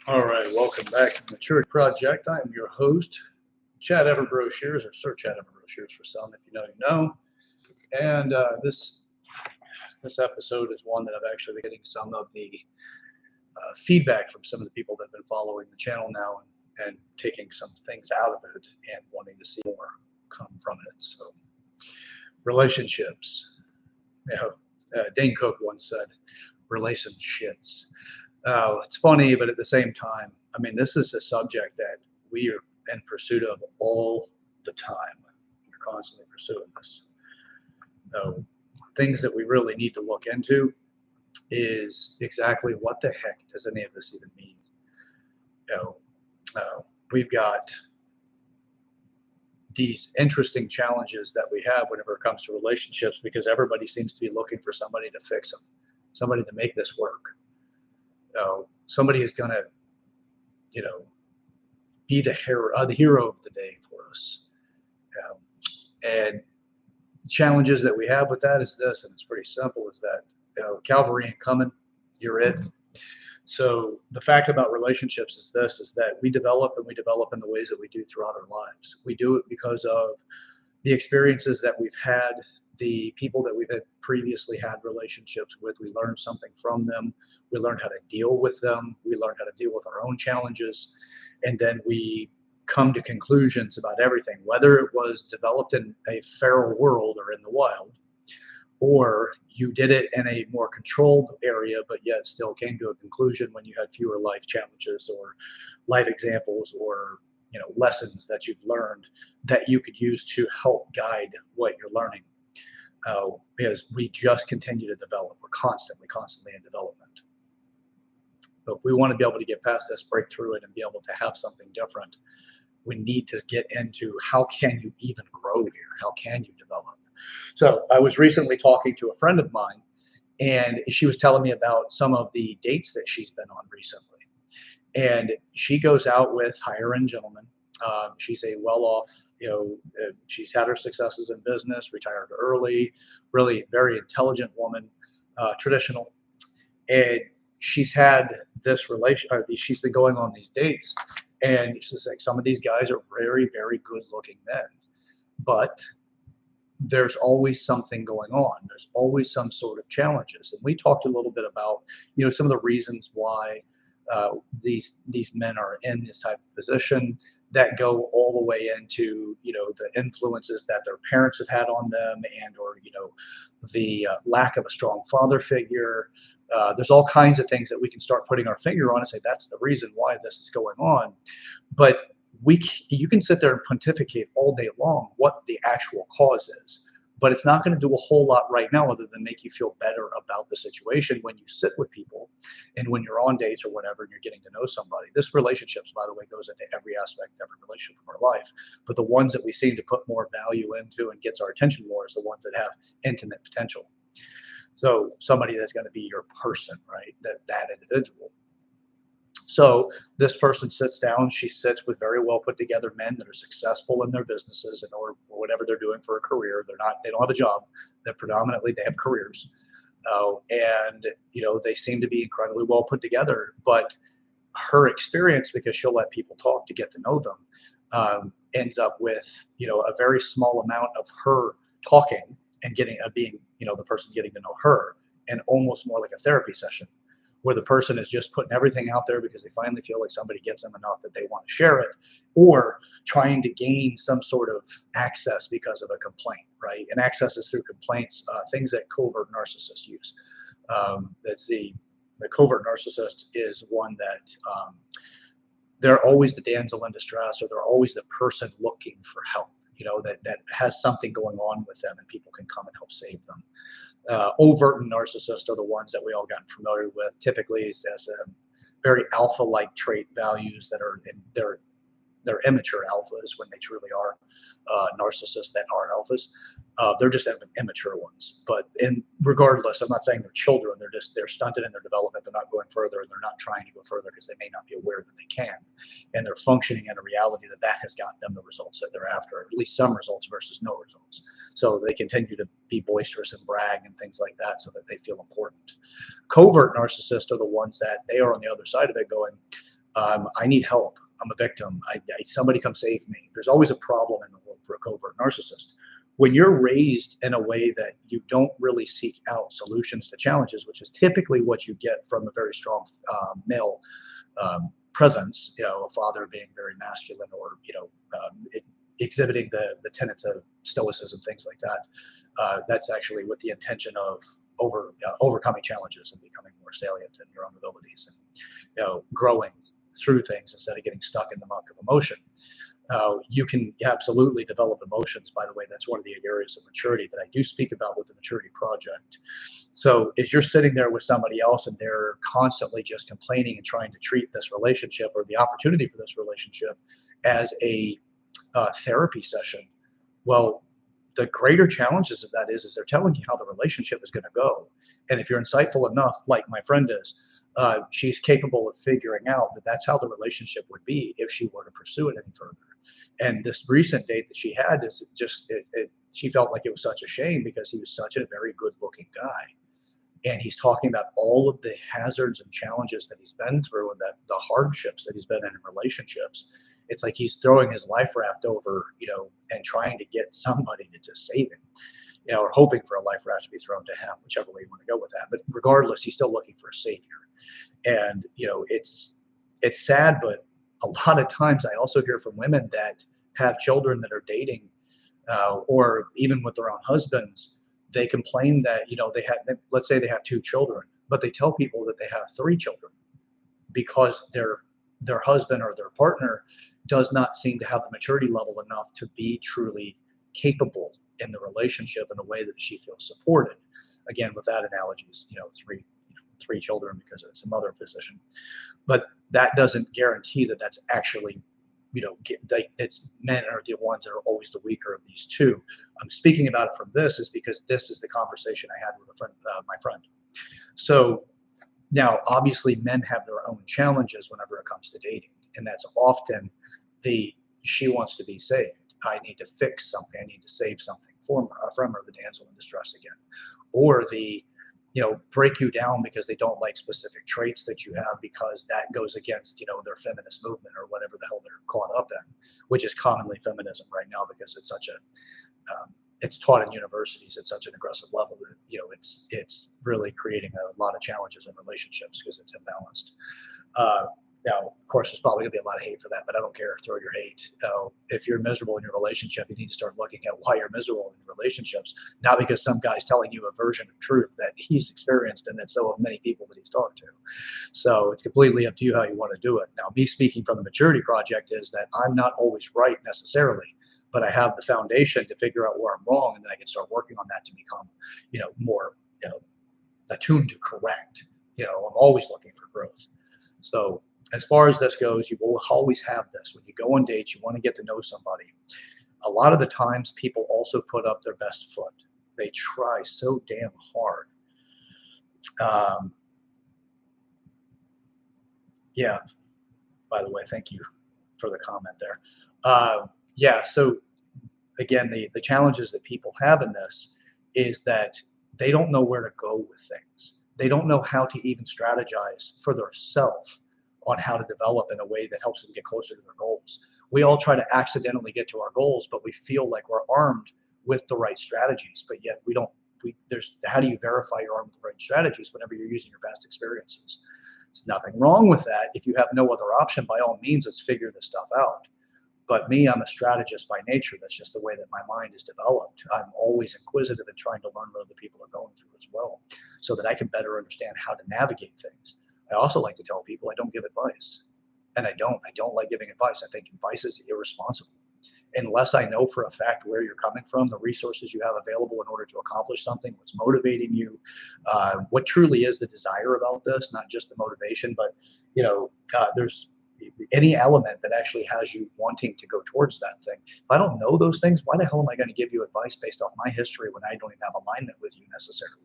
All right, welcome back to the Maturity Project. I am your host, Chad Broshears, or Sir Chad Broshears for some, if you know, you know. And this episode is one that I've actually been getting some of the feedback from some of the people that have been following the channel now and taking some things out of it and wanting to see more come from it. So, relationships. You know, Dane Cook once said, relationships. It's funny, but at the same time, I mean, this is a subject that we are in pursuit of all the time. We're constantly pursuing this. Things that we really need to look into is exactly what the heck does any of this even mean? You know, we've got these interesting challenges that we have whenever it comes to relationships because everybody seems to be looking for somebody to fix them, somebody to make this work. Somebody who's going to, be the hero of the day for us. And challenges that we have with that is this, and it's pretty simple, is that Calvary ain't coming, you're it. So the fact about relationships is this, is that we develop in the ways that we do throughout our lives. We do it because of the experiences that we've had, the people that we've had previously had relationships with. We learned something from them. We learned how to deal with them. We learned how to deal with our own challenges. And then we come to conclusions about everything, whether it was developed in a feral world or in the wild, or you did it in a more controlled area, but yet still came to a conclusion when you had fewer life challenges or life examples or lessons that you've learned that you could use to help guide what you're learning. Because we just continue to develop. We're constantly in development. So if we want to be able to get past this, break through it, and be able to have something different, we need to get into how can you even grow here? How can you develop? So I was recently talking to a friend of mine, and she was telling me about some of the dates that she's been on recently. And she goes out with higher end gentlemen. She's a well-off, she's had her successes in business, retired early, really very intelligent woman, traditional. And she's had this she's been going on these dates, and she's like, some of these guys are very, very good looking men, but there's always something going on. There's always some sort of challenges. And we talked a little bit about, some of the reasons why these men are in this type of position that go all the way into, the influences that their parents have had on them or, the lack of a strong father figure. There's all kinds of things that we can start putting our finger on and say, that's the reason why this is going on. But you can sit there and pontificate all day long what the actual cause is, but it's not going to do a whole lot right now other than make you feel better about the situation when you sit with people and when you're on dates or whatever and you're getting to know somebody. This relationships, by the way, goes into every aspect of every relationship of our life, but the ones that we seem to put more value into and gets our attention more is the ones that have intimate potential. So somebody that's going to be your person, right? That individual. So this person sits down, she sits with very well put together men that are successful in their businesses or whatever they're doing for a career. They don't have a job. They have careers. And they seem to be incredibly well put together, but her experience, because she'll let people talk to get to know them, ends up with, a very small amount of her talking and being the person getting to know her, and almost more like a therapy session, where the person is just putting everything out there because they finally feel like somebody gets them enough that they want to share it, or trying to gain some sort of access because of a complaint, right? And access is through complaints, things that covert narcissists use. That's the covert narcissist is one that they're always the damsel in distress, or they're always the person looking for help, that has something going on with them and people can come and help save them. Overt narcissists are the ones that we all gotten familiar with. Typically, as a very alpha-like trait values that are they're immature alphas when they truly are narcissists that are alphas. They're just immature ones. But regardless, I'm not saying they're children. They're stunted in their development. They're not going further, and they're not trying to go further because they may not be aware that they can. And they're functioning in a reality that has gotten them the results that they're after, at least some results versus no results. So they continue to be boisterous and brag and things like that so that they feel important. Covert narcissists are the ones that they are on the other side of it going, I need help. I'm a victim. Somebody come save me. There's always a problem in the world for a covert narcissist. When you're raised in a way that you don't really seek out solutions to challenges, which is typically what you get from a very strong male presence, a father being very masculine, or exhibiting the tenets of stoicism, things like that. That's actually with the intention of overcoming challenges and becoming more salient in your own abilities, and growing through things instead of getting stuck in the muck of emotion. You can absolutely develop emotions. By the way, that's one of the areas of maturity that I do speak about with the Maturity Project. So if you're sitting there with somebody else and they're constantly just complaining and trying to treat this relationship or the opportunity for this relationship as a therapy session, well, the greater challenges of that is they're telling you how the relationship is going to go. And if you're insightful enough, like my friend is, she's capable of figuring out that that's how the relationship would be if she were to pursue it any further. And this recent date that she had is she felt like it was such a shame because he was such a very good looking guy. And he's talking about all of the hazards and challenges that he's been through, and that the hardships that he's been in relationships. It's like he's throwing his life raft over, and trying to get somebody to just save him, or hoping for a life raft to be thrown to him, whichever way you want to go with that. But regardless, he's still looking for a savior. And, it's sad, but a lot of times I also hear from women that have children that are dating, or even with their own husbands. They complain that, let's say they have 2 children, but they tell people that they have 3 children because their husband or their partner does not seem to have the maturity level enough to be truly capable in the relationship in a way that she feels supported. Again, with that analogy, three children because it's a mother position, but that doesn't guarantee that that's actually, it's men are the ones that are always the weaker of these two. I'm speaking about it from this is because this is the conversation I had with my friend. So now, obviously, men have their own challenges whenever it comes to dating, and that's often she wants to be saved. I need to fix something. I need to save something from her, the damsel in distress again, or break you down because they don't like specific traits that you have because that goes against, their feminist movement or whatever the hell they're caught up in, which is commonly feminism right now because it's such it's taught in universities at such an aggressive level that, it's really creating a lot of challenges in relationships because it's imbalanced. Now, of course, there's probably going to be a lot of hate for that, but I don't care. Throw your hate. If you're miserable in your relationship, you need to start looking at why you're miserable in relationships, not because some guy's telling you a version of truth that he's experienced and that so have many people that he's talked to. So it's completely up to you how you want to do it. Now, me speaking from the Maturity Project is that I'm not always right necessarily, but I have the foundation to figure out where I'm wrong, and then I can start working on that to become, more, attuned to correct. I'm always looking for growth. So as far as this goes, you will always have this. When you go on dates, you want to get to know somebody. A lot of the times people also put up their best foot. They try so damn hard. Yeah, by the way, thank you for the comment there. Yeah, so again, the challenges that people have in this is that they don't know where to go with things. They don't know how to even strategize for themselves on how to develop in a way that helps them get closer to their goals. We all try to accidentally get to our goals, but we feel like we're armed with the right strategies, but yet we don't. How do you verify you're armed with the right strategies whenever you're using your past experiences? There's nothing wrong with that. If you have no other option, by all means, let's figure this stuff out. But me, I'm a strategist by nature. That's just the way that my mind is developed. I'm always inquisitive and trying to learn what other people are going through as well, so that I can better understand how to navigate things. I also like to tell people I don't give advice, and I don't like giving advice. I think advice is irresponsible. Unless I know for a fact where you're coming from, the resources you have available in order to accomplish something, what's motivating you, what truly is the desire about this, not just the motivation, but there's any element that actually has you wanting to go towards that thing. If I don't know those things, why the hell am I going to give you advice based off my history when I don't even have alignment with you necessarily?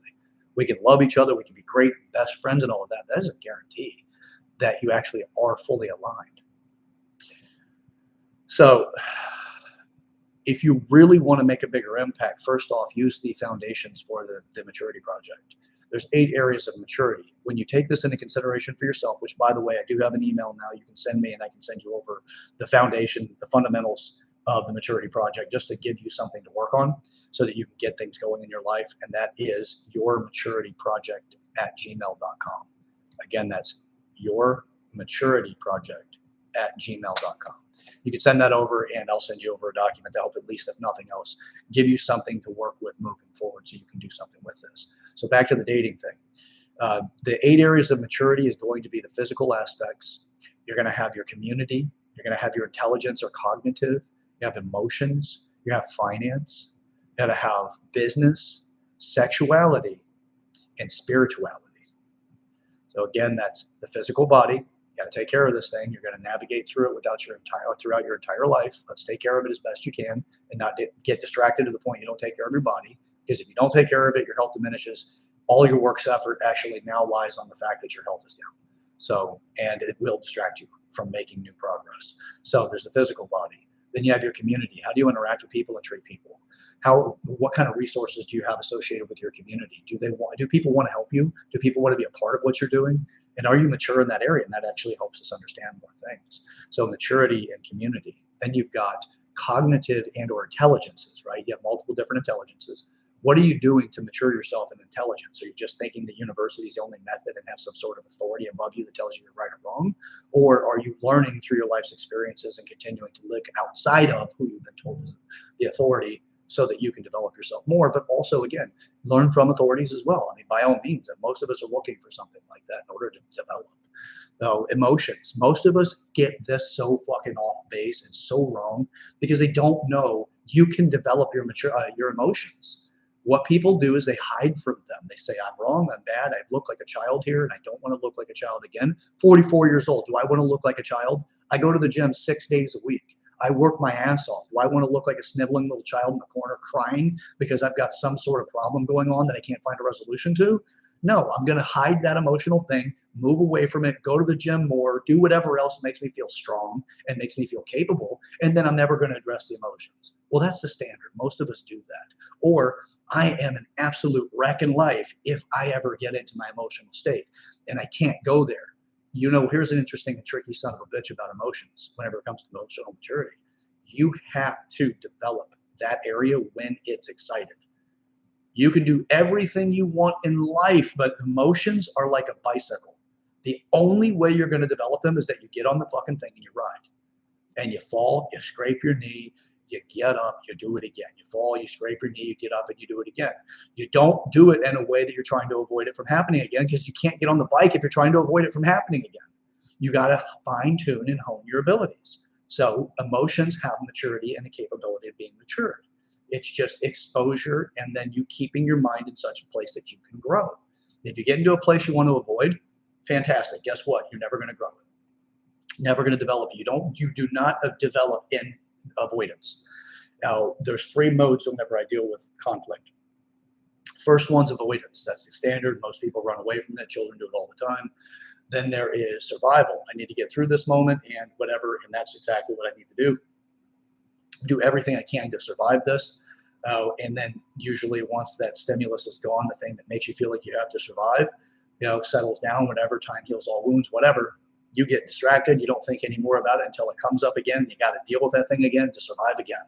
We can love each other, we can be great best friends and all of that. That doesn't guarantee that you actually are fully aligned. So if you really want to make a bigger impact, first off, use the foundations for the Maturity Project. There's 8 areas of maturity. when you take this into consideration for yourself, which by the way, I do have an email now you can send me and I can send you over the foundation, the fundamentals of the maturity project, just to give you something to work on so that you can get things going in your life. And that is yourmaturityproject@gmail.com. Again, that's yourmaturityproject@gmail.com. You can send that over and I'll send you over a document to help, at least if nothing else, give you something to work with moving forward so you can do something with this. So back to the dating thing. The 8 areas of maturity is going to be the physical aspects. You're going to have your community. You're going to have your intelligence or cognitive. You have emotions. You have finance. You got to have business, sexuality, and spirituality. So again, that's the physical body. You got to take care of this thing. You're going to navigate through it throughout your entire life. Let's take care of it as best you can and not get distracted to the point you don't take care of your body. Because if you don't take care of it, your health diminishes. All your work's effort actually now lies on the fact that your health is down. So, and it will distract you from making new progress. So there's the physical body. Then you have your community. How do you interact with people and treat people? What kind of resources do you have associated with your community? Do people want to help you? Do people want to be a part of what you're doing? And are you mature in that area? And that actually helps us understand more things. So maturity and community. Then you've got cognitive and or intelligences, right? You have multiple different intelligences. What are you doing to mature yourself in intelligence? Are you just thinking that university is the only method and have some sort of authority above you that tells you you're right or wrong? Or are you learning through your life's experiences and continuing to look outside of who you've been told is the authority so that you can develop yourself more, but also, again, learn from authorities as well. I mean, by all means, and most of us are looking for something like that in order to develop. So emotions, most of us get this so fucking off base and so wrong because they don't know you can develop your emotions. What people do is they hide from them. They say, I'm wrong, I'm bad, I look like a child here, and I don't want to look like a child again. 44 years old, do I want to look like a child? I go to the gym 6 days a week. I work my ass off. Do I want to look like a sniveling little child in the corner crying because I've got some sort of problem going on that I can't find a resolution to? No, I'm going to hide that emotional thing, move away from it, go to the gym more, do whatever else makes me feel strong and makes me feel capable, and then I'm never going to address the emotions. Well, that's the standard. Most of us do that. Or I am an absolute wreck in life if I ever get into my emotional state, and I can't go there. You know, here's an interesting and tricky son of a bitch about emotions whenever it comes to emotional maturity. You have to develop that area when it's excited. You can do everything you want in life, but emotions are like a bicycle. The only way you're going to develop them is that you get on the fucking thing and you ride. And you fall, you scrape your knee, you get up, you do it again. You fall, you scrape your knee, you get up, and you do it again. You don't do it in a way that you're trying to avoid it from happening again, because you can't get on the bike if you're trying to avoid it from happening again. You got to fine tune and hone your abilities. So emotions have maturity and the capability of being matured. It's just exposure and then you keeping your mind in such a place that you can grow. If you get into a place you want to avoid, fantastic. Guess what? You're never going to grow it. Never going to develop. You do not develop in avoidance. Now, there's 3 modes whenever I deal with conflict. First one's avoidance. That's the standard. Most people run away from that. Children do it all the time. Then there is survival. I need to get through this moment and whatever, and that's exactly what I need to do. Do everything I can to survive this. And then usually once that stimulus is gone, the thing that makes you feel like you have to survive, settles down, whatever, time heals all wounds, whatever. You get distracted. You don't think anymore about it until it comes up again. You got to deal with that thing again to survive again.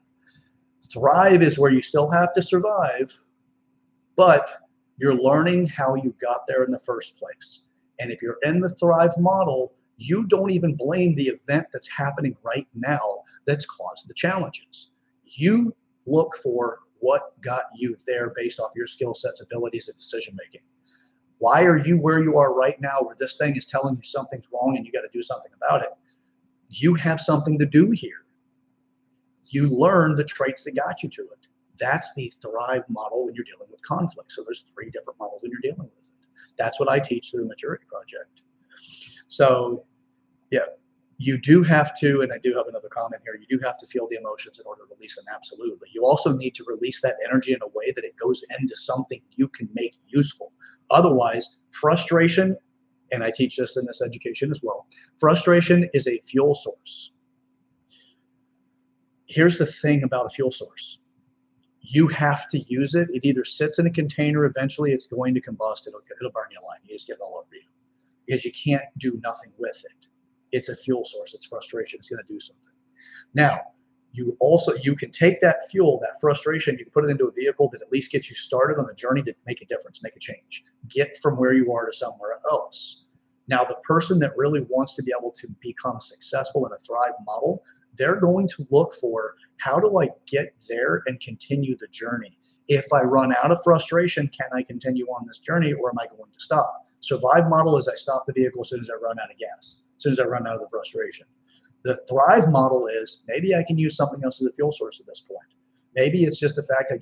Thrive is where you still have to survive, but you're learning how you got there in the first place. And if you're in the thrive model, you don't even blame the event that's happening right now that's caused the challenges. You look for what got you there based off your skill sets, abilities, and decision making. Why are you where you are right now, where this thing is telling you something's wrong and you got to do something about it? You have something to do here. You learn the traits that got you to it. That's the thrive model when you're dealing with conflict. So there's 3 different models when you're dealing with it. That's what I teach through the Maturity Project. So yeah, you do have to, and I do have another comment here, you do have to feel the emotions in order to release them, absolutely. You also need to release that energy in a way that it goes into something you can make useful. Otherwise, frustration, and I teach this in this education as well, frustration is a fuel source. Here's the thing about a fuel source. You have to use it. It either sits in a container, eventually it's going to combust, it'll burn you alive. You just get it all over you because you can't do nothing with it. It's a fuel source, it's frustration, it's going to do something. Now, you can take that fuel, that frustration, you can put it into a vehicle that at least gets you started on a journey to make a difference, make a change, get from where you are to somewhere else. Now, the person that really wants to be able to become successful in a Thrive model, they're going to look for, how do I get there and continue the journey? If I run out of frustration, can I continue on this journey, or am I going to stop? Survive model is I stop the vehicle as soon as I run out of gas, as soon as I run out of the frustration. The Thrive model is, maybe I can use something else as a fuel source at this point. Maybe it's just the fact I'm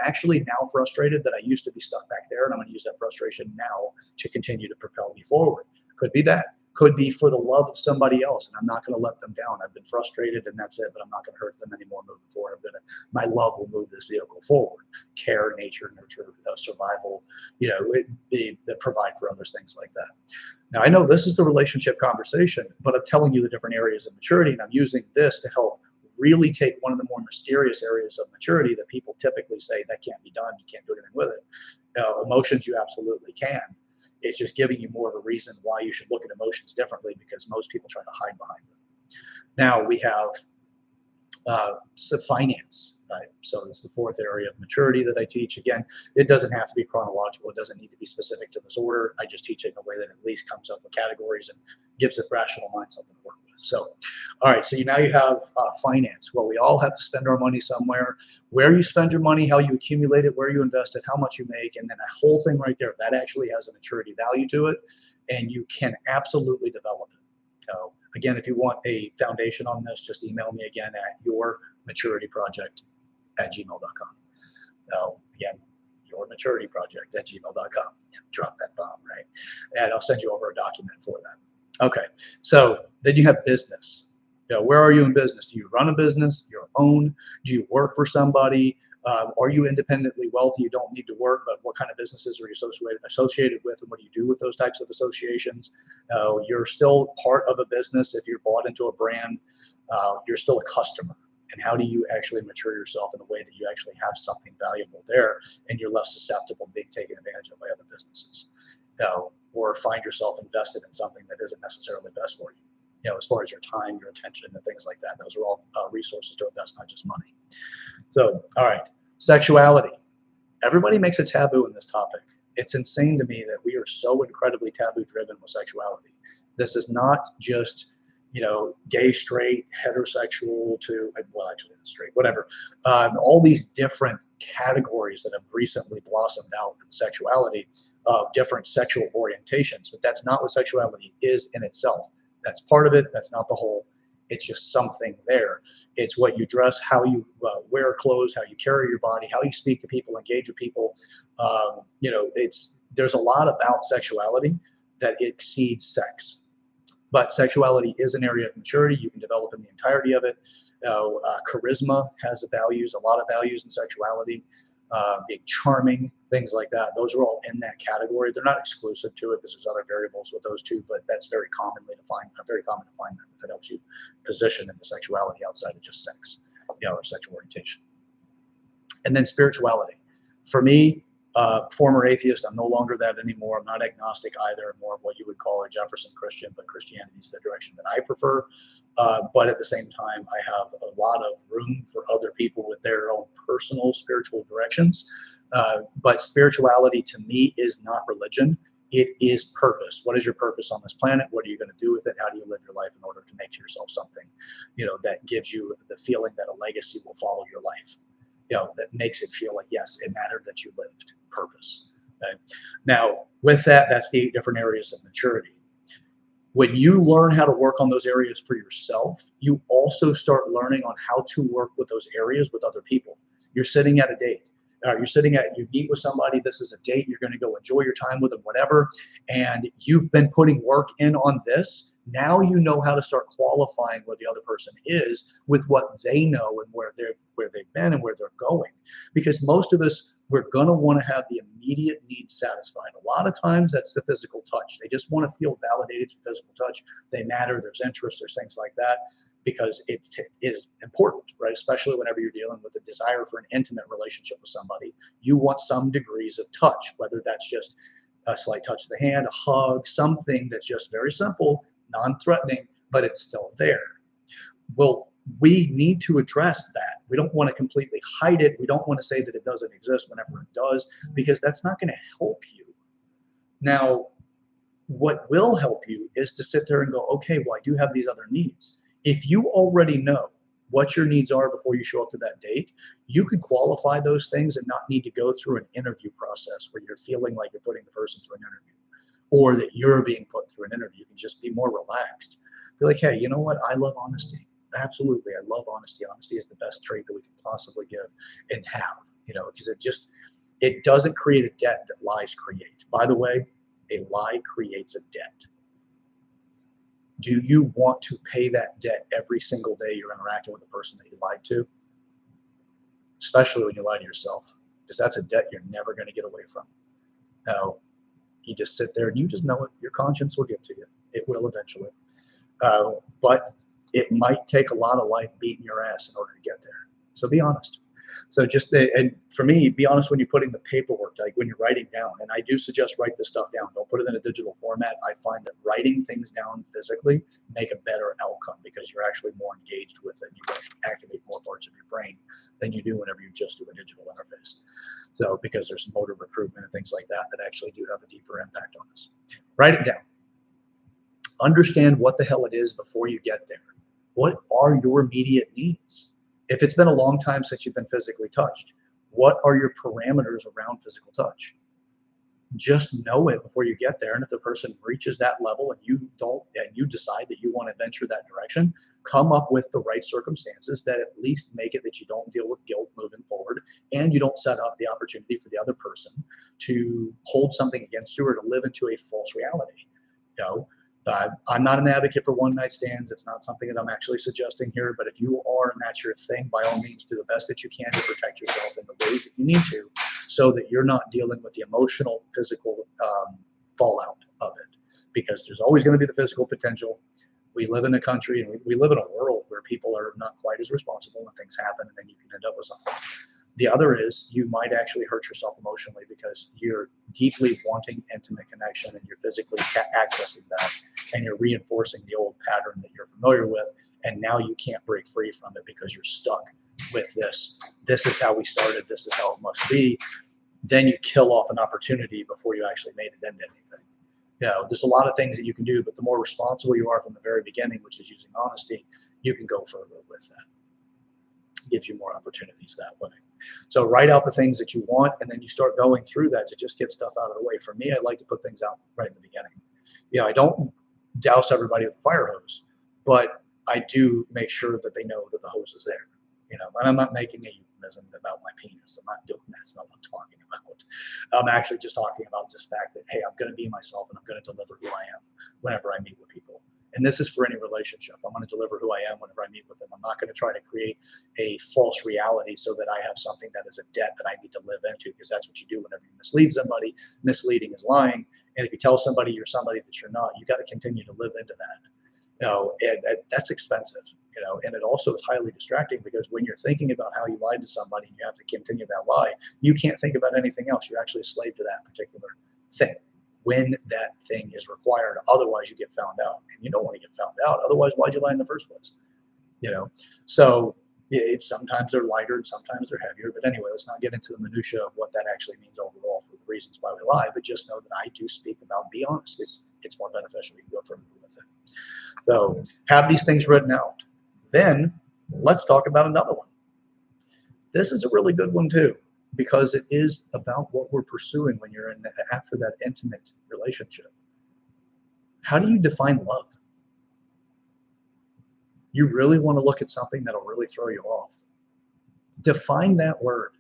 actually now frustrated that I used to be stuck back there, and I'm going to use that frustration now to continue to propel me forward. Could be that. Could be for the love of somebody else, and I'm not going to let them down. I've been frustrated, and that's it, but I'm not going to hurt them anymore moving forward. My love will move this vehicle forward. Care, nature, nurture, survival, the provide for others, things like that. Now, I know this is the relationship conversation, but I'm telling you the different areas of maturity, and I'm using this to help really take one of the more mysterious areas of maturity that people typically say that can't be done, you can't do anything with it. Emotions, you absolutely can. It's just giving you more of a reason why you should look at emotions differently, because most people try to hide behind them. Now we have finance, right? So it's the fourth area of maturity that I teach. Again, it doesn't have to be chronological. It doesn't need to be specific to this order. I just teach it in a way that at least comes up with categories and gives a rational mind something to work with. So, all right, so now you have finance. Well, we all have to spend our money somewhere. Where you spend your money, how you accumulate it, where you invest it, how much you make, and then that whole thing right there, that actually has a maturity value to it, and you can absolutely develop it. So again, if you want a foundation on this, just email me again at yourmaturityproject@gmail.com. Again, yourmaturityproject@gmail.com. Drop that bomb, right? And I'll send you over a document for that. Okay, so then you have business. Where are you in business? Do you run a business, your own? Do you work for somebody? Are you independently wealthy? You don't need to work, but what kind of businesses are you associated with, and what do you do with those types of associations? You're still part of a business. If you're bought into a brand, you're still a customer. And how do you actually mature yourself in a way that you actually have something valuable there, and you're less susceptible to being taken advantage of by other businesses, or find yourself invested in something that isn't necessarily best for you. As far as your time, your attention, and things like that, those are all resources to invest, not just money. So, all right, sexuality. Everybody makes a taboo in this topic. It's insane to me that we are so incredibly taboo driven with sexuality. This is not just, gay, straight, heterosexual to, well, actually straight, whatever. All these different categories that have recently blossomed out in sexuality of different sexual orientations, but that's not what sexuality is in itself. That's part of it. That's not the whole. It's just something there. It's what you dress, how you wear clothes, how you carry your body, how you speak to people, engage with people. There's a lot about sexuality that exceeds sex. But sexuality is an area of maturity. You can develop in the entirety of it. Charisma has a lot of values in sexuality. Being charming, things like that. Those are all in that category. They're not exclusive to it because there's other variables with those two, but that's very common to find them if it helps you position into sexuality outside of just sex, or sexual orientation. And then spirituality. For me, former atheist, I'm no longer that anymore. I'm not agnostic either. I'm more of what you would call a Jefferson Christian, but Christianity is the direction that I prefer. But at the same time, I have a lot of room for other people with their own personal spiritual directions. But spirituality to me is not religion. It is purpose. What is your purpose on this planet? What are you going to do with it? How do you live your life in order to make yourself something, that gives you the feeling that a legacy will follow your life? That makes it feel like, yes, it mattered that you lived. Purpose. Okay? Now, with that, that's the 8 different areas of maturity. When you learn how to work on those areas for yourself, you also start learning on how to work with those areas with other people. You're sitting at a date. You meet with somebody, this is a date, you're going to go enjoy your time with them, whatever, and you've been putting work in on this. Now you know how to start qualifying where the other person is with what they know and where they've been and where they're going. Because most of us, we're going to want to have the immediate needs satisfied. A lot of times that's the physical touch. They just want to feel validated through physical touch. They matter, there's interest, there's things like that. because it is important, right? Especially whenever you're dealing with a desire for an intimate relationship with somebody. You want some degrees of touch, whether that's just a slight touch of the hand, a hug, something that's just very simple, non-threatening, but it's still there. Well, we need to address that. We don't want to completely hide it. We don't want to say that it doesn't exist whenever it does, because that's not going to help you. Now, what will help you is to sit there and go, okay, well, I do have these other needs. If you already know what your needs are before you show up to that date, you could qualify those things and not need to go through an interview process where you're feeling like you're putting the person through an interview, or that you're being put through an interview. You can just be more relaxed. Be like, hey, you know what? I love honesty. Absolutely. I love honesty. Honesty is the best trait that we can possibly give and have, because it doesn't create a debt that lies create. By the way, a lie creates a debt. Do you want to pay that debt every single day you're interacting with the person that you lied to? Especially when you lie to yourself, because that's a debt you're never going to get away from. Now, you just sit there and you just know it. Your conscience will give to you. It will eventually. But it might take a lot of life beating your ass in order to get there. So be honest. So and for me, be honest when you're putting the paperwork, like when you're writing down. And I do suggest write this stuff down. Don't put it in a digital format. I find that writing things down physically make a better outcome because you're actually more engaged with it. You activate more parts of your brain than you do whenever you just do a digital interface. So because there's motor recruitment and things like that actually do have a deeper impact on us. Write it down. Understand what the hell it is before you get there. What are your immediate needs? If it's been a long time since you've been physically touched, what are your parameters around physical touch? Just know it before you get there. And if the person reaches that level and you decide that you want to venture that direction, come up with the right circumstances that at least make it that you don't deal with guilt moving forward, and you don't set up the opportunity for the other person to hold something against you or to live into a false reality. I'm not an advocate for one-night stands. It's not something that I'm actually suggesting here, but if you are and that's your thing, by all means, do the best that you can to protect yourself in the ways that you need to, so that you're not dealing with the emotional, physical fallout of it, because there's always going to be the physical potential. We live in a country and we live in a world where people are not quite as responsible when things happen, and then you can end up with something. The other is you might actually hurt yourself emotionally because you're deeply wanting intimate connection and you're physically accessing that, and you're reinforcing the old pattern that you're familiar with, and now you can't break free from it because you're stuck with this. This is how we started. This is how it must be. Then you kill off an opportunity before you actually made it into anything. There's a lot of things that you can do, but the more responsible you are from the very beginning, which is using honesty, you can go further with that. It gives you more opportunities that way. So write out the things that you want, and then you start going through that to just get stuff out of the way. For me, I like to put things out right in the beginning. I don't douse everybody with a fire hose, but I do make sure that they know that the hose is there. And I'm not making a euphemism about my penis. I'm not doing that. That's not what I'm talking about. I'm actually just talking about this fact that, hey, I'm going to be myself and I'm going to deliver who I am whenever I meet with people. And this is for any relationship. I'm going to deliver who I am whenever I meet with them. I'm not going to try to create a false reality so that I have something that is a debt that I need to live into, because that's what you do whenever you mislead somebody. Misleading is lying. And if you tell somebody you're somebody that you're not, you got to continue to live into that. And that's expensive, and it also is highly distracting, because when you're thinking about how you lied to somebody and you have to continue that lie, you can't think about anything else. You're actually a slave to that particular thing when that thing is required. Otherwise, you get found out, and you don't want to get found out. Otherwise, why'd you lie in the first place? So sometimes they're lighter and sometimes they're heavier. But anyway, let's not get into the minutia of what that actually means overall for the reasons why we lie. But just know that I do speak about be honest. It's more beneficial. You can go further with it. So have these things written out. Then let's talk about another one. This is a really good one too, because it is about what we're pursuing when you're after that intimate relationship. How do you define love? You really want to look at something that'll really throw you off. Define that word.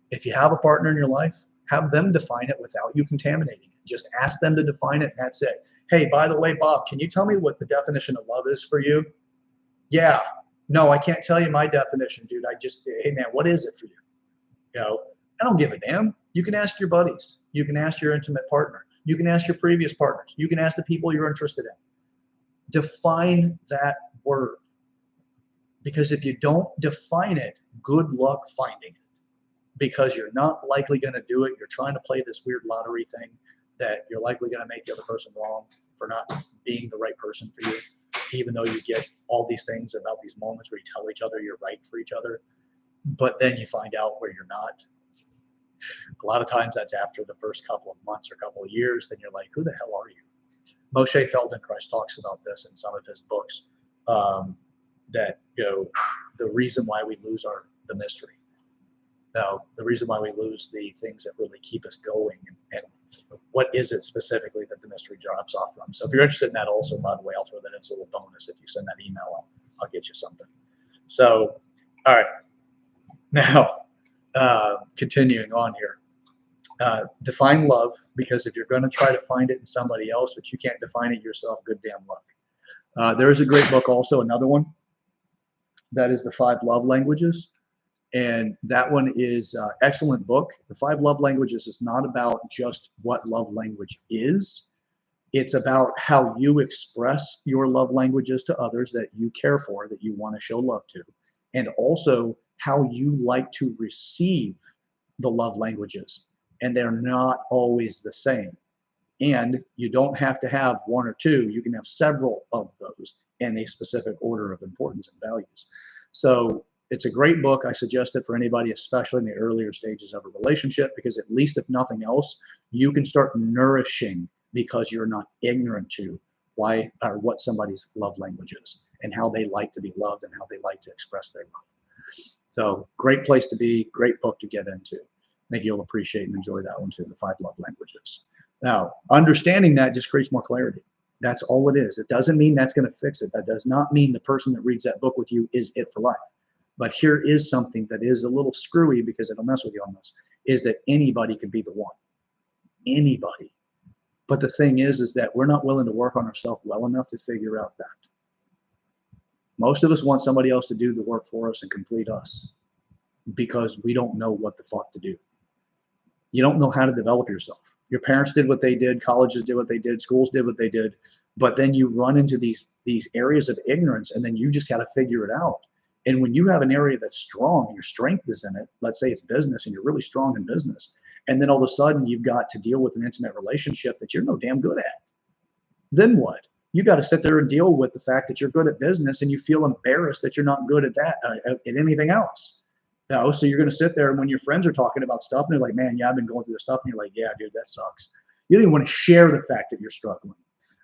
If you have a partner in your life, have them define it without you contaminating it. Just ask them to define it, and that's it. Hey, by the way, Bob, can you tell me what the definition of love is for you? Yeah. No, I can't tell you my definition, dude. Hey, man, what is it for you? I don't give a damn. You can ask your buddies. You can ask your intimate partner. You can ask your previous partners. You can ask the people you're interested in. Define that word. Because if you don't define it, good luck finding it. Because you're not likely going to do it. You're trying to play this weird lottery thing that you're likely going to make the other person wrong for not being the right person for you, even though you get all these things about these moments where you tell each other you're right for each other, but then you find out where you're not. A lot of times that's after the first couple of months or couple of years. Then you're like, who the hell are you? Moshe Feldenkrais talks about this in some of his books, that, the reason why we lose the mystery. Now, the reason why we lose the things that really keep us going, and what is it specifically that the mystery drops off from. So if you're interested in that also, by the way, I'll throw that in as a little bonus. If you send that email, I'll get you something. So, all right. Now, continuing on here. Define love, because if you're going to try to find it in somebody else, but you can't define it yourself, good damn luck. There is a great book also, another one, that is The 5 Love Languages. And that one is an excellent book. The 5 Love Languages is not about just what love language is. It's about how you express your love languages to others that you care for, that you want to show love to, and also how you like to receive the love languages. And they're not always the same. And you don't have to have one or two. You can have several of those in a specific order of importance and values. So it's a great book. I suggest it for anybody, especially in the earlier stages of a relationship, because at least if nothing else, you can start nourishing, because you're not ignorant to why or what somebody's love language is and how they like to be loved and how they like to express their love. So great place to be, great book to get into. I think you'll appreciate and enjoy that one too, The 5 Love Languages. Now, understanding that just creates more clarity. That's all it is. It doesn't mean that's going to fix it. That does not mean the person that reads that book with you is it for life. But here is something that is a little screwy, because it'll mess with you on this, is that anybody can be the one. Anybody. But the thing is that we're not willing to work on ourselves well enough to figure out that. Most of us want somebody else to do the work for us and complete us, because we don't know what the fuck to do. You don't know how to develop yourself. Your parents did what they did, colleges did what they did, schools did what they did, but then you run into these areas of ignorance, and then you just got to figure it out. And when you have an area that's strong and your strength is in it, let's say it's business and you're really strong in business, and then all of a sudden you've got to deal with an intimate relationship that you're no damn good at, then what? You got to sit there and deal with the fact that you're good at business and you feel embarrassed that you're not good at that, at anything else. So you're going to sit there, and when your friends are talking about stuff and they're like, man, yeah, I've been going through this stuff. And you're like, yeah, dude, that sucks. You don't even want to share the fact that you're struggling,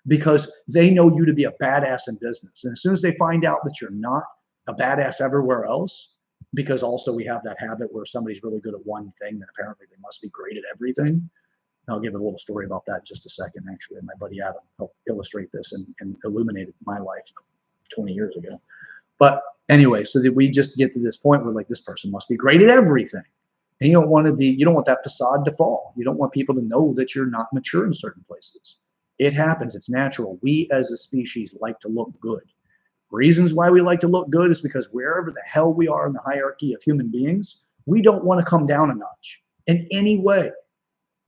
because they know you to be a badass in business. And as soon as they find out that you're not a badass everywhere else, because also we have that habit where somebody's really good at one thing, then apparently they must be great at everything. I'll give a little story about that in just a second. Actually, my buddy Adam helped illustrate this and illuminated my life 20 years ago. But anyway, so that we just get to this point where, like, this person must be great at everything. And you don't want that facade to fall. You don't want people to know that you're not mature in certain places. It happens. It's natural. We as a species like to look good. Reasons why we like to look good is because wherever the hell we are in the hierarchy of human beings, we don't want to come down a notch in any way,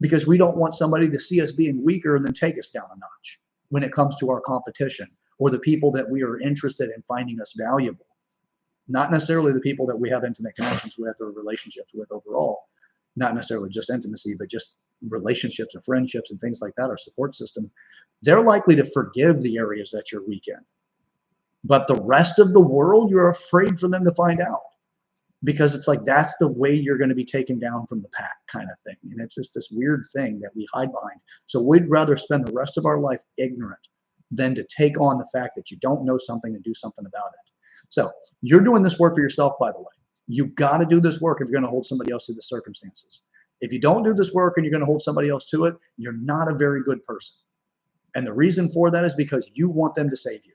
because we don't want somebody to see us being weaker and then take us down a notch when it comes to our competition or the people that we are interested in finding us valuable. Not necessarily the people that we have intimate connections with or relationships with overall, not necessarily just intimacy, but just relationships and friendships and things like that, our support system. They're likely to forgive the areas that you're weak in. But the rest of the world, you're afraid for them to find out, because it's like that's the way you're going to be taken down from the pack kind of thing. And it's just this weird thing that we hide behind. So we'd rather spend the rest of our life ignorant than to take on the fact that you don't know something and do something about it. So you're doing this work for yourself, by the way. You've got to do this work if you're going to hold somebody else to the circumstances. If you don't do this work and you're going to hold somebody else to it, you're not a very good person. And the reason for that is because you want them to save you.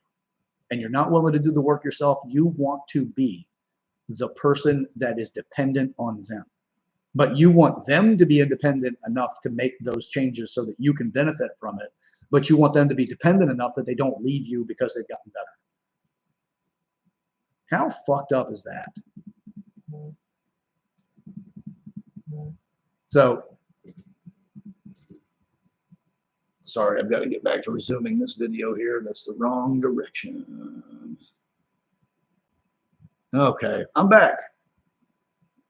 And you're not willing to do the work yourself. You want to be the person that is dependent on them. But you want them to be independent enough to make those changes so that you can benefit from it. But you want them to be dependent enough that they don't leave you because they've gotten better. How fucked up is that? So, sorry, I've got to get back to resuming this video here. That's the wrong direction. Okay, I'm back.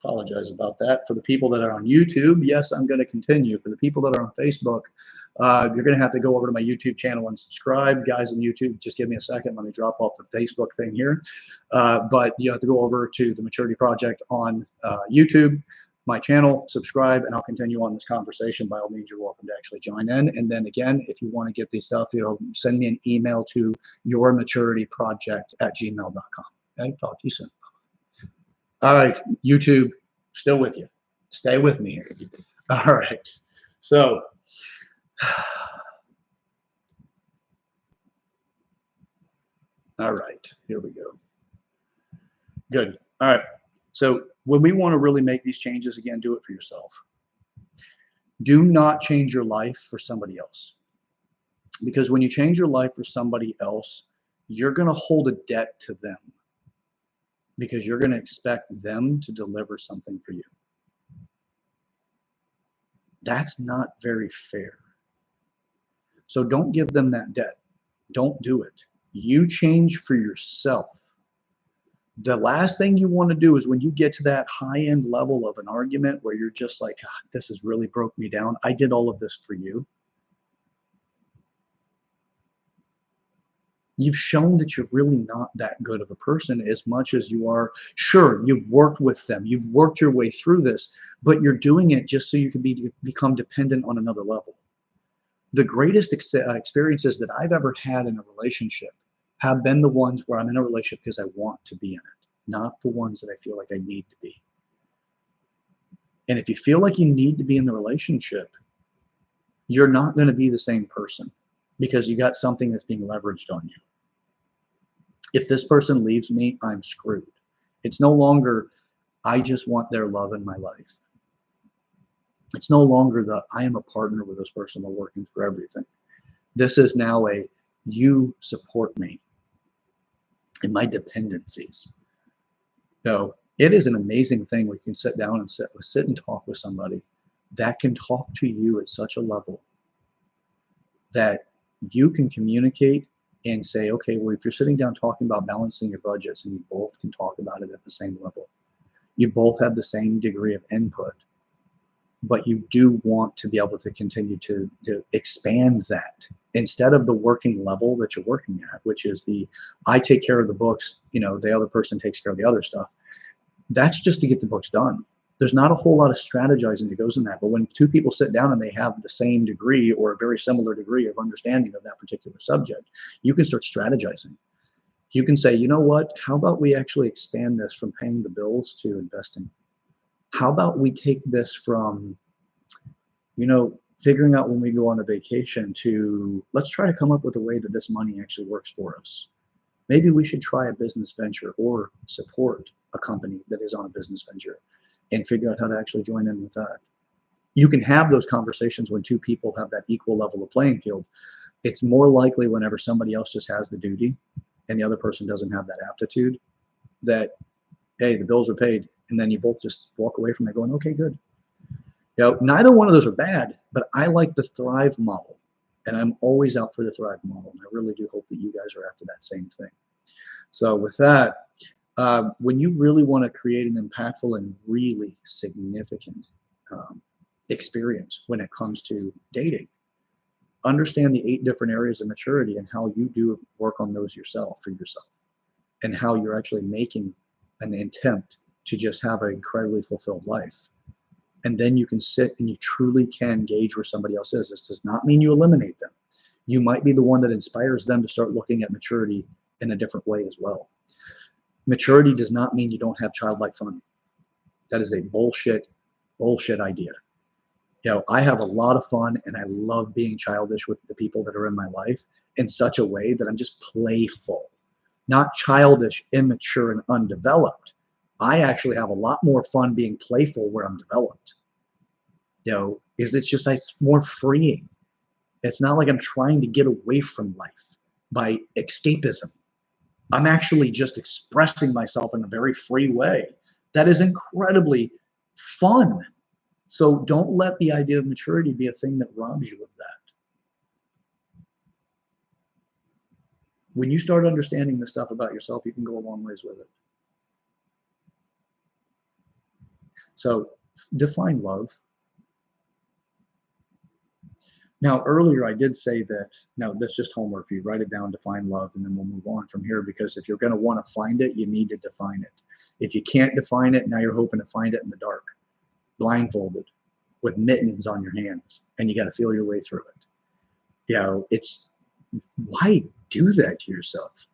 Apologize about that. For the people that are on YouTube, yes, I'm going to continue. For the people that are on Facebook, you're going to have to go over to my YouTube channel and subscribe. Guys on YouTube, just give me a second. Let me drop off the Facebook thing here. But you have to go over to the Maturity Project on YouTube, my channel, subscribe, and I'll continue on this conversation. By all means, you're welcome to actually join in. And then again, if you want to get these stuff, send me an email to yourmaturityproject@gmail.com. Okay, talk to you soon. All right, YouTube, still with you. Stay with me here. All right. So, all right, here we go. Good. All right. So, when we want to really make these changes, again, do it for yourself. Do not change your life for somebody else. Because when you change your life for somebody else, you're going to hold a debt to them because you're going to expect them to deliver something for you. That's not very fair. So don't give them that debt. Don't do it. You change for yourself. The last thing you want to do is when you get to that high-end level of an argument where you're just like, God, this has really broke me down. I did all of this for you. You've shown that you're really not that good of a person as much as you are. Sure, you've worked with them. You've worked your way through this, but you're doing it just so you can become dependent on another level. The greatest experiences that I've ever had in a relationship have been the ones where I'm in a relationship because I want to be in it, not the ones that I feel like I need to be. And if you feel like you need to be in the relationship, you're not going to be the same person because you got something that's being leveraged on you. If this person leaves me, I'm screwed. It's no longer, I just want their love in my life. It's no longer the, I am a partner with this person, we're working through everything. This is now a, you support me in my dependencies. So it is an amazing thing when you can sit down and sit and talk with somebody that can talk to you at such a level that you can communicate and say, okay, well, if you're sitting down talking about balancing your budgets and you both can talk about it at the same level, you both have the same degree of input, but you do want to be able to continue to expand that instead of the working level that you're working at, which is the, I take care of the books, the other person takes care of the other stuff. That's just to get the books done. There's not a whole lot of strategizing that goes in that. But when two people sit down and they have the same degree or a very similar degree of understanding of that particular subject, you can start strategizing. You can say, you know what, how about we actually expand this from paying the bills to investing? How about we take this from, figuring out when we go on a vacation to, let's try to come up with a way that this money actually works for us. Maybe we should try a business venture or support a company that is on a business venture and figure out how to actually join in with that. You can have those conversations when two people have that equal level of playing field. It's more likely whenever somebody else just has the duty and the other person doesn't have that aptitude that, hey, the bills are paid. And then you both just walk away from it going, okay, good. Neither one of those are bad, but I like the Thrive model. And I'm always out for the Thrive model. And I really do hope that you guys are after that same thing. So with that, when you really want to create an impactful and really significant experience when it comes to dating, understand the 8 different areas of maturity and how you do work on those for yourself, and how you're actually making an attempt to just have an incredibly fulfilled life. And then you can sit and you truly can gauge where somebody else is. This does not mean you eliminate them. You might be the one that inspires them to start looking at maturity in a different way as well. Maturity does not mean you don't have childlike fun. That is a bullshit idea. I have a lot of fun and I love being childish with the people that are in my life in such a way that I'm just playful, not childish, immature, and undeveloped. I actually have a lot more fun being playful where I'm developed. Because it's more freeing. It's not like I'm trying to get away from life by escapism. I'm actually just expressing myself in a very free way. That is incredibly fun. So don't let the idea of maturity be a thing that robs you of that. When you start understanding the stuff about yourself, you can go a long ways with it. So define love. Now, earlier I did say that, now that's just homework for you. Write it down, define love, and then we'll move on from here, because if you're going to want to find it, you need to define it. If you can't define it, now you're hoping to find it in the dark, blindfolded, with mittens on your hands, and you got to feel your way through it. You know, it's, why do that to yourself?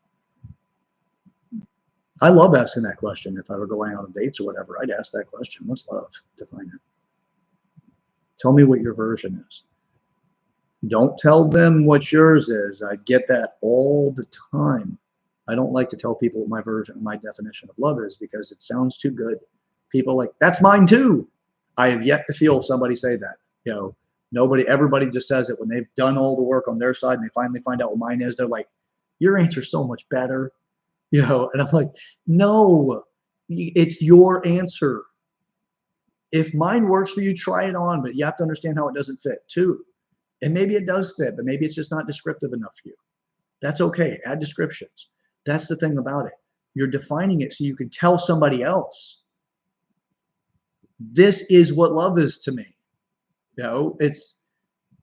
I love asking that question. If I were going out on dates or whatever, I'd ask that question. What's love? Define it. Tell me what your version is. Don't tell them what yours is. I get that all the time. I don't like to tell people what my version, my definition of love is, because it sounds too good. People are like, that's mine too. I have yet to feel somebody say that. You know, everybody just says it when they've done all the work on their side and they finally find out what mine is. They're like, your answer's so much better. You know, and I'm like, no, it's your answer. If mine works for you, try it on, but you have to understand how it doesn't fit too. And maybe it does fit, but maybe it's just not descriptive enough for you. That's okay. Add descriptions. That's the thing about it. You're defining it so you can tell somebody else, this is what love is to me. You know, it's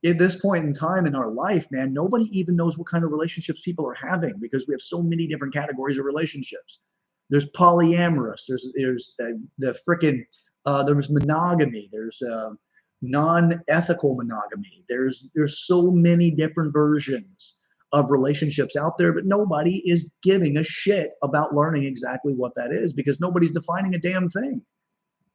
at this point in time in our life, man, nobody even knows what kind of relationships people are having, because we have so many different categories of relationships. There's polyamorous. There's the frickin' there's monogamy. There's non-ethical monogamy. There's so many different versions of relationships out there, but nobody is giving a shit about learning exactly what that is, because nobody's defining a damn thing.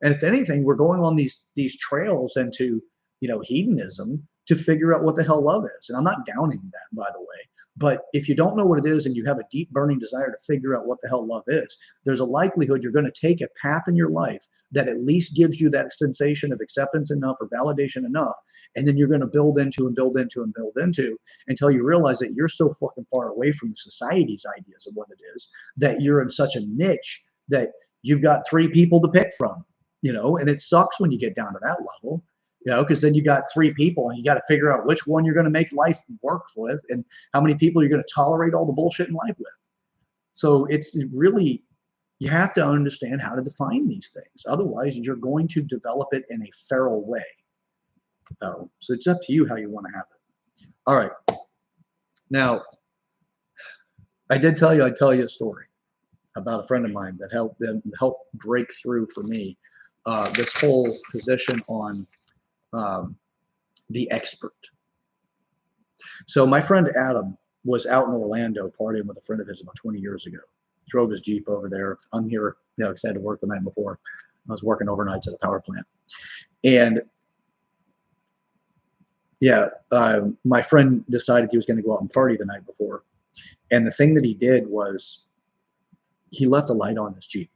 And if anything, we're going on these trails into, you know, hedonism to figure out what the hell love is. And I'm not downing that, by the way. But if you don't know what it is and you have a deep burning desire to figure out what the hell love is, there's a likelihood you're going to take a path in your life that at least gives you that sensation of acceptance enough or validation enough. And then you're going to build into and build into and build into until you realize that you're so fucking far away from society's ideas of what it is, that you're in such a niche that you've got 3 people to pick from, you know, and it sucks when you get down to that level. You know, because then you got 3 people and you got to figure out which one you're going to make life work with and how many people you're going to tolerate all the bullshit in life with. So it's really, you have to understand how to define these things. Otherwise, you're going to develop it in a feral way. So it's up to you how you want to have it. All right. Now, I did tell you, I'd tell you a story about a friend of mine that helped break through for me this whole position on the expert. So my friend Adam was out in Orlando partying with a friend of his about 20 years ago. Drove his Jeep over there. I'm here, you know, excited to work the night before. I was working overnights at a power plant. And yeah, my friend decided he was going to go out and party the night before. And the thing that he did was he left a light on his Jeep.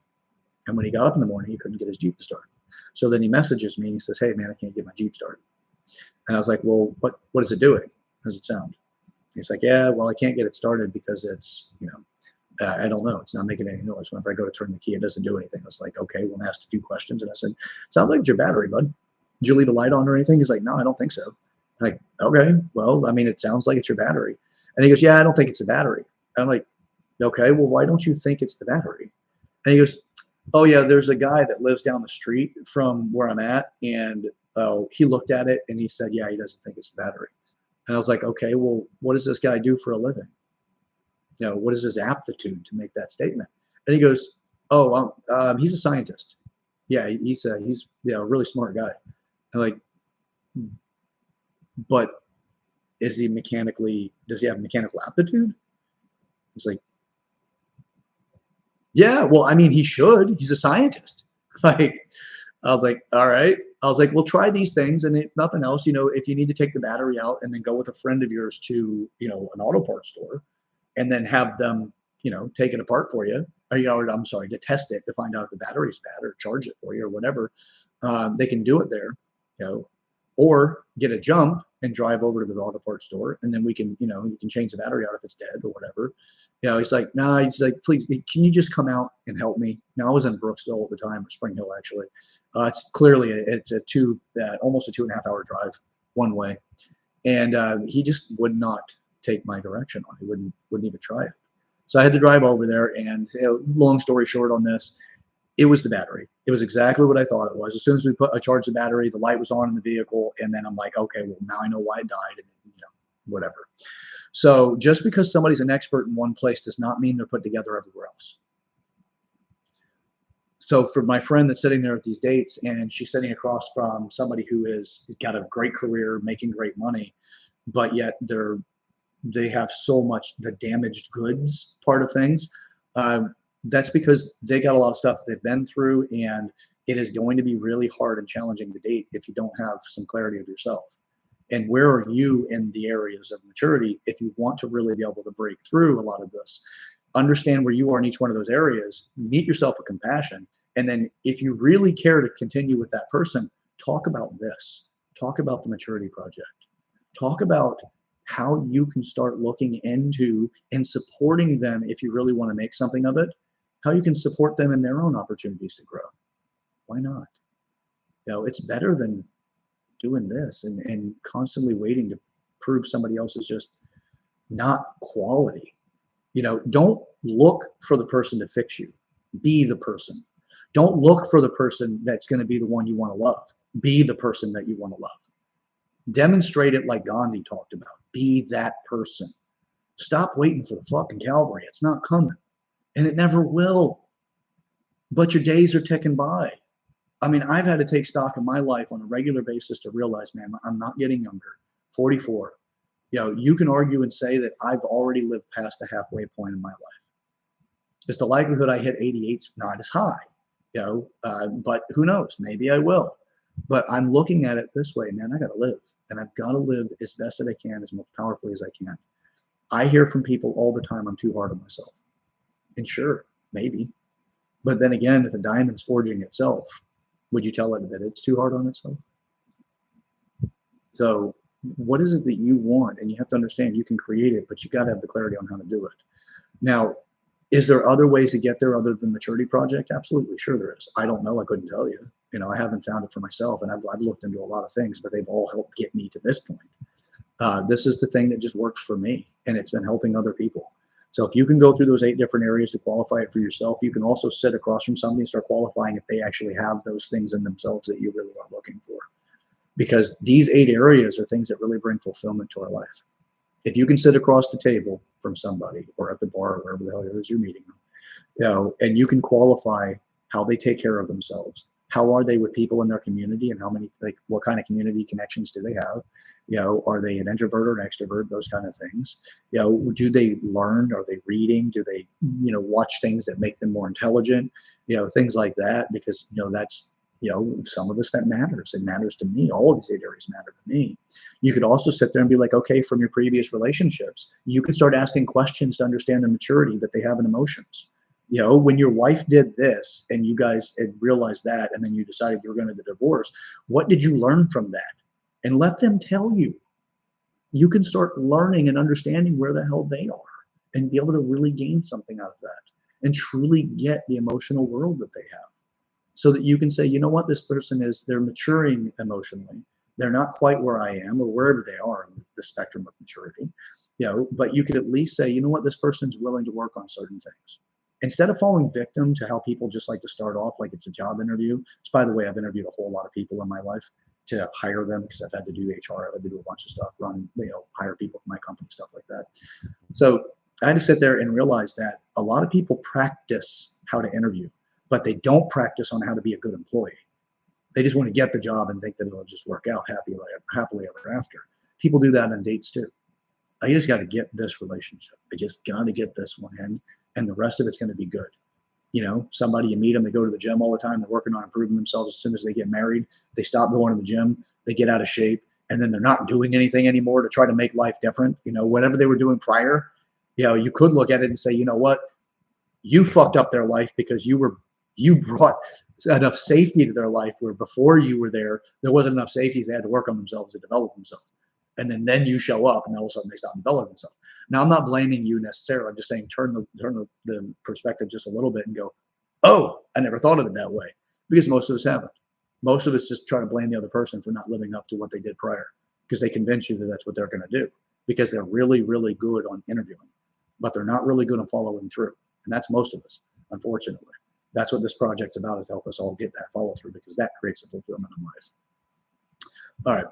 And when he got up in the morning, he couldn't get his Jeep to start. So then he messages me and he says, hey man, I can't get my Jeep started. And I was like, well, what is it doing? How does it sound? He's like, yeah, well, I can't get it started because it's, you know, I don't know. It's not making any noise. Whenever I go to turn the key, it doesn't do anything. I was like, okay, well, I asked a few questions and I said, sounds like it's your battery, bud. Did you leave a light on or anything? He's like, no, I don't think so. I'm like, okay, well, I mean, it sounds like it's your battery. And he goes, yeah, I don't think it's the battery. I'm like, okay, well, why don't you think it's the battery? And he goes, oh yeah, there's a guy that lives down the street from where I'm at, and he looked at it and he said, yeah, he doesn't think it's the battery. And I was like, okay, well, what does this guy do for a living? You know, what is his aptitude to make that statement? And he goes, oh, he's a scientist. Yeah, he's a really smart guy. I'm like, but does he have mechanical aptitude? He's like, yeah, well, I mean, he should. He's a scientist. Like, I was like, all right. I was like, well, try these things, and if nothing else, you know, if you need to take the battery out and then go with a friend of yours to, you know, an auto parts store, and then have them, you know, take it apart for you, or, you know, or, I'm sorry, to test it to find out if the battery's bad or charge it for you or whatever. They can do it there, you know, or get a jump and drive over to the auto parts store, and then we can, you know, you can change the battery out if it's dead or whatever. You know, he's like, nah, he's like, please, can you just come out and help me? Now, I was in Brooksville at the time, or Spring Hill, actually. It's clearly, it's almost a 2.5 hour drive one way. And he just would not take my direction on it. He wouldn't even try it. So I had to drive over there, and, you know, long story short on this, it was the battery. It was exactly what I thought it was. As soon as we charged the battery, the light was on in the vehicle, and then I'm like, okay, well, now I know why it died, and whatever. So just because somebody's an expert in one place does not mean they're put together everywhere else. So for my friend that's sitting there at these dates, and she's sitting across from somebody who has got a great career, making great money, but yet they have so much the damaged goods part of things. That's because they got a lot of stuff they've been through, and it is going to be really hard and challenging to date if you don't have some clarity of yourself. And where are you in the areas of maturity if you want to really be able to break through a lot of this? Understand where you are in each one of those areas, meet yourself with compassion, and then if you really care to continue with that person, talk about this. Talk about the maturity project. Talk about how you can start looking into and supporting them if you really want to make something of it, how you can support them in their own opportunities to grow. Why not? It's better than doing this and constantly waiting to prove somebody else is just not quality. Don't look for the person to fix you. Be the person. Don't look for the person that's going to be the one you want to love. Be the person that you want to love. Demonstrate it like Gandhi talked about. Be that person. Stop waiting for the fucking Calvary. It's not coming. And it never will. But your days are ticking by. I mean, I've had to take stock of my life on a regular basis to realize, man, I'm not getting younger. 44. You can argue and say that I've already lived past the halfway point in my life. Is the likelihood I hit 88 not as high? But who knows? Maybe I will. But I'm looking at it this way, man. I got to live, and I've got to live as best that I can, as most powerfully as I can. I hear from people all the time I'm too hard on myself, and sure, maybe. But then again, if a diamond's forging itself, would you tell it that it's too hard on itself? So what is it that you want? And you have to understand you can create it, but you got to have the clarity on how to do it. Now, is there other ways to get there other than maturity project? Absolutely, sure there is. I don't know. I couldn't tell you. I haven't found it for myself, and I've looked into a lot of things, but they've all helped get me to this point. This is the thing that just works for me, and it's been helping other people. So if you can go through those 8 different areas to qualify it for yourself, you can also sit across from somebody and start qualifying if they actually have those things in themselves that you really are looking for. Because these 8 areas are things that really bring fulfillment to our life. If you can sit across the table from somebody or at the bar or wherever the hell it is you're meeting them, and you can qualify how they take care of themselves. How are they with people in their community, and what kind of community connections do they have? Are they an introvert or an extrovert? Those kind of things. Do they learn? Are they reading? Do they, watch things that make them more intelligent? Things like that, because that's some of this that matters. It matters to me. All of these 8 areas matter to me. You could also sit there and be like, okay, from your previous relationships, you can start asking questions to understand the maturity that they have in emotions. When your wife did this and you guys had realized that, and then you decided you were going to divorce, what did you learn from that? And let them tell you. You can start learning and understanding where the hell they are and be able to really gain something out of that and truly get the emotional world that they have. So that you can say, you know what, this person they're maturing emotionally. They're not quite where I am or wherever they are in the spectrum of maturity, but you could at least say, you know what, this person's willing to work on certain things. Instead of falling victim to how people just like to start off like it's a job interview, which, by the way, I've interviewed a whole lot of people in my life to hire them because I've had to do HR, I've had to do a bunch of stuff, hire people for my company, stuff like that. So I had to sit there and realize that a lot of people practice how to interview, but they don't practice on how to be a good employee. They just want to get the job and think that it'll just work out happily ever after. People do that on dates too. I just got to get this relationship. I just got to get this one in, and the rest of it's going to be good. Somebody, you meet them, they go to the gym all the time, they're working on improving themselves. As soon as they get married, they stop going to the gym, they get out of shape, and then they're not doing anything anymore to try to make life different. Whatever they were doing prior, you could look at it and say, you know what, you fucked up their life because you brought enough safety to their life where before you were there wasn't enough safety. They had to work on themselves to develop themselves. And then you show up, and then all of a sudden they stop developing themselves. Now, I'm not blaming you necessarily. I'm just saying turn the perspective just a little bit and go, oh, I never thought of it that way, because most of us haven't. Most of us just try to blame the other person for not living up to what they did prior because they convince you that that's what they're going to do because they're really, really good on interviewing, but they're not really good on following through. And that's most of us, unfortunately. That's what this project's about, is to help us all get that follow through, because that creates a fulfillment in life. All right.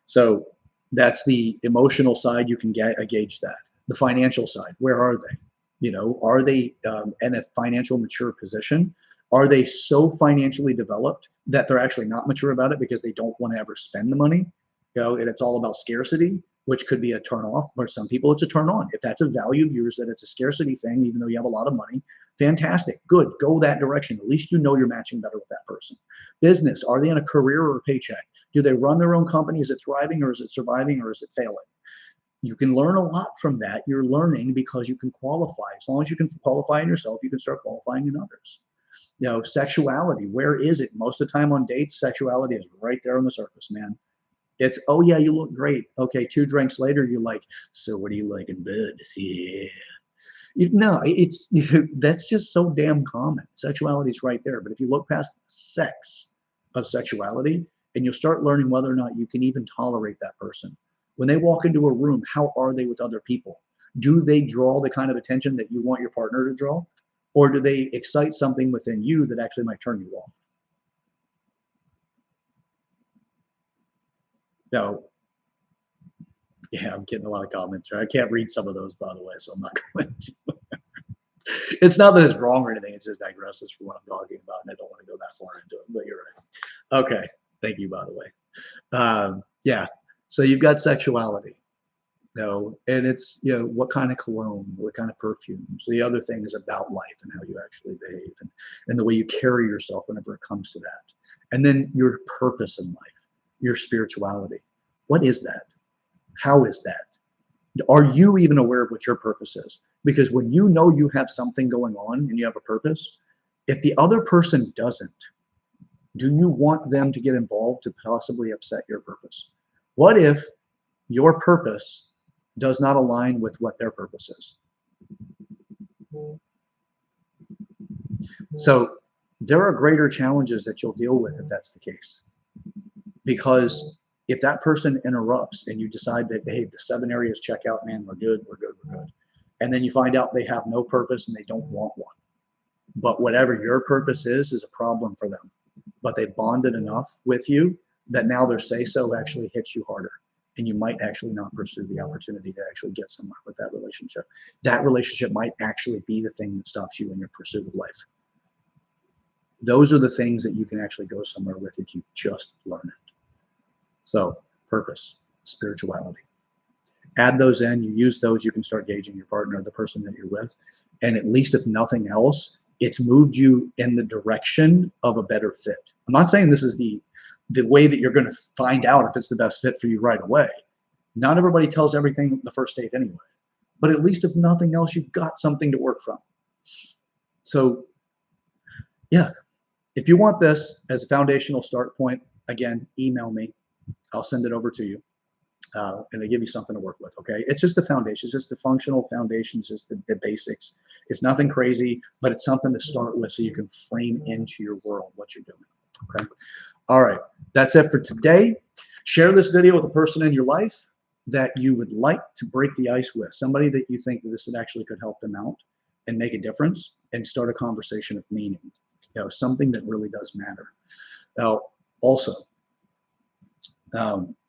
So that's the emotional side. You can gauge that. The financial side, where are they? You know, are they in a financial mature position? Are they so financially developed that they're actually not mature about it because they don't want to ever spend the money? You know, and it's all about scarcity, which could be a turn off. For some people, it's a turn on. If that's a value of yours, that it's a scarcity thing, even though you have a lot of money, fantastic, good, go that direction. At least you know you're matching better with that person. Business, are they in a career or a paycheck? Do they run their own company? Is it thriving, or is it surviving, or is it failing? You can learn a lot from that. You're learning because you can qualify. As long as you can qualify in yourself, you can start qualifying in others. You know, sexuality, where is it? Most of the time on dates, sexuality is right there on the surface, man. It's, oh yeah, you look great. Okay, 2 drinks later, you're like, so what do you like in bed? Yeah. No, it's that's just so damn common. Sexuality is right there. But if you look past the sex of sexuality, and you'll start learning whether or not you can even tolerate that person. When they walk into a room, how are they with other people? Do they draw the kind of attention that you want your partner to draw? Or do they excite something within you that actually might turn you off? No. Yeah, I'm getting a lot of comments here. I can't read some of those, by the way, so I'm not going to. It's not that it's wrong or anything. It's just digresses from what I'm talking about, and I don't want to go that far into it, but you're right. Okay. Thank you, by the way. Yeah. So you've got sexuality, you know, and it's, you know, what kind of cologne, what kind of perfumes, the other things about life and how you actually behave, and the way you carry yourself whenever it comes to that. And then your purpose in life, your spirituality. What is that? How is that? Are you even aware of what your purpose is? Because when you know you have something going on and you have a purpose, if the other person doesn't, do you want them to get involved to possibly upset your purpose? What if your purpose does not align with what their purpose is? So there are greater challenges that you'll deal with if that's the case. Because if that person interrupts and you decide that, hey, the 7 areas check out, man, we're good, we're good, we're good. And then you find out they have no purpose and they don't want one. But whatever your purpose is a problem for them. But they bonded enough with you that now their say-so actually hits you harder. And you might actually not pursue the opportunity to actually get somewhere with that relationship. That relationship might actually be the thing that stops you in your pursuit of life. Those are the things that you can actually go somewhere with if you just learn it. So purpose, spirituality. Add those in, you use those, you can start gauging your partner, the person that you're with. And at least if nothing else, it's moved you in the direction of a better fit. I'm not saying this is the way that you're going to find out if it's the best fit for you right away. Not everybody tells everything the first date anyway. But at least if nothing else, you've got something to work from. So yeah, if you want this as a foundational start point, again, email me. I'll send it over to you. And they give you something to work with, okay? It's just the foundation. It's just the functional foundations, just the basics. It's nothing crazy, but it's something to start with so you can frame into your world what you're doing, okay? All right, that's it for today. Share this video with a person in your life that you would like to break the ice with, somebody that you think that this actually could help them out and make a difference and start a conversation of meaning, you know, something that really does matter. Now, also,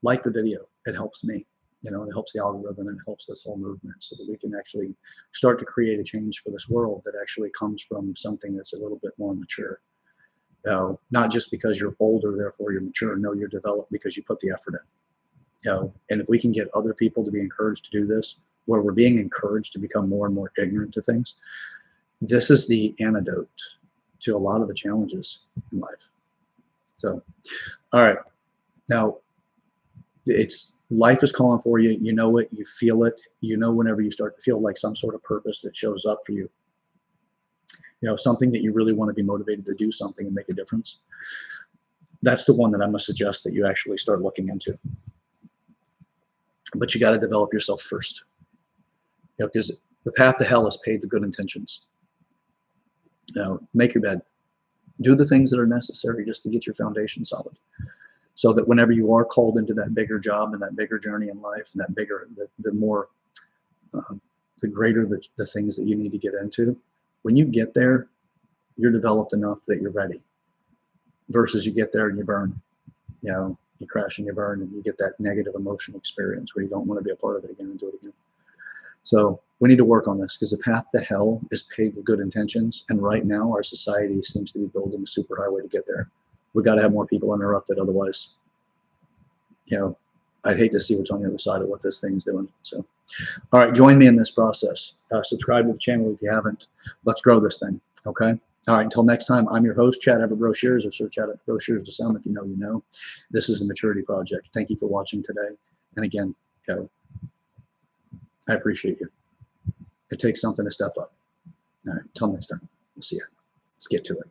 like the video. It helps me, you know, it helps the algorithm, and it helps this whole movement so that we can actually start to create a change for this world that actually comes from something that's a little bit more mature. Not just because you're older, therefore you're mature. No, you're developed because you put the effort in. And if we can get other people to be encouraged to do this, where we're being encouraged to become more and more ignorant to things, this is the antidote to a lot of the challenges in life. So, all right. Now, it's life is calling for you. You know it, you feel it. You know, whenever you start to feel like some sort of purpose that shows up for you, you know, something that you really want to be motivated to do something and make a difference. That's the one that I'm going to suggest that you actually start looking into. But you got to develop yourself first, you know, because the path to hell is paved with good intentions. You know, make your bed, do the things that are necessary just to get your foundation solid. So that whenever you are called into that bigger job and that bigger journey in life, and that bigger, the more, the greater the things that you need to get into, when you get there, you're developed enough that you're ready. Versus you get there and you burn, you crash and you burn, and you get that negative emotional experience where you don't want to be a part of it again and do it again. So we need to work on this, because the path to hell is paved with good intentions. And right now our society seems to be building a superhighway to get there. We got to have more people interrupted. Otherwise, I'd hate to see what's on the other side of what this thing's doing. So, all right, join me in this process. Subscribe to the channel if you haven't. Let's grow this thing. Okay. All right, until next time, I'm your host, Chad Everett Broshears, or search Chad Broshears to some. If you know, you know. This is a maturity project. Thank you for watching today. And again, I appreciate you. It takes something to step up. All right, until next time, we'll see you. Let's get to it.